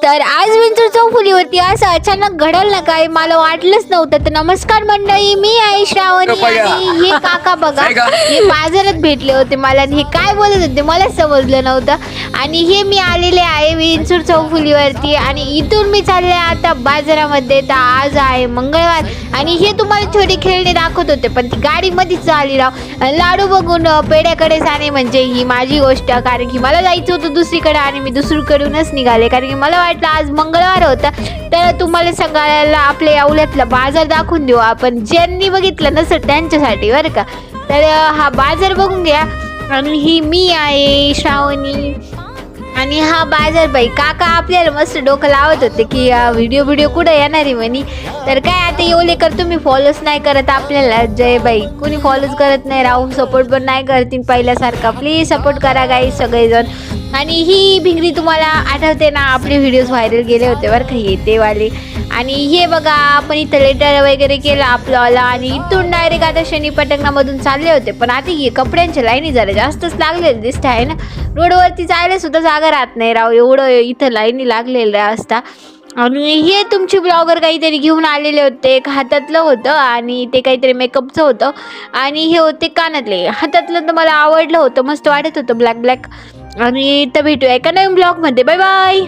तर आज विंचूर चौफुलीवरती असं अचानक घडल ना काय मला वाटलंच नव्हतं. तर नमस्कार मंडळी, मी आहे श्रावणी आणि हे काका बघा हे बाजारात भेटले होते मला आणि हे काय बोलत होते मला समजलं नव्हतं. आणि हे मी आलेले आहे विंचूर चौफुलीवरती आणि इथून मी चालले आता बाजारामध्ये. तर आज आहे मंगळवार आणि हे तुम्हाला छोटे खेळणे दाखवत होते पण ती गाडीमध्येच आली राव. लाडू बघून पेड्याकडे जाणे म्हणजे ही माझी गोष्ट, कारण की मला जायचं होतं दुसरीकडे आणि मी दुसरीकडूनच निघाले कारण की मला वाटलं आज मंगळवार होता. तर तुम्हाला सांगायला आपल्या यावल्यातला बाजार दाखवून देऊ आपण, ज्यांनी बघितलं नसेल त्यांच्यासाठी बरं का. तर हा बाजार बघून घ्या. आणि ही मी आहे श्रावणी आणि हा बाजार बाई. काका आपल्याला मस्त डोकं लावत होते की व्हिडिओ कुठं येणार आहे म्हणे. तर काय आता येवलेकर तुम्ही फॉलोच नाही करत आपल्याला, जय बाई कोणी फॉलोच करत नाही राहू, सपोर्ट पण नाही करतील पहिल्यासारखा. प्लीज सपोर्ट करा गाईज सगळेजण. आणि ही भिंगरी तुम्हाला आठवते ना, आपले व्हिडिओज व्हायरल गेले होते बरं का हे ते वाले. आणि हे बघा आपण इथं लेटर वगैरे केलं आपल्याला आणि इथून डायरेक्ट आता शनी पटकनामधून चालले होते. पण आता हे कपड्यांच्या लाईनी जरा जास्तच लागलेलं दिसत आहे ना, रोडवरती जायला सुद्धा जागा राहत नाही राव, एवढं इथं लाईनी लागलेल्या असता. आणि हे तुमचे ब्लॉगर काहीतरी घेऊन आलेले होते, एक हातातलं होतं आणि ते काहीतरी मेकअपचं होतं आणि हे होते कानातले. हातातलं तर मला आवडलं होतं, मस्त वाटत होतं ब्लॅक. आणि तर भेटूया एका नवीन ब्लॉगमध्ये. Bye bye.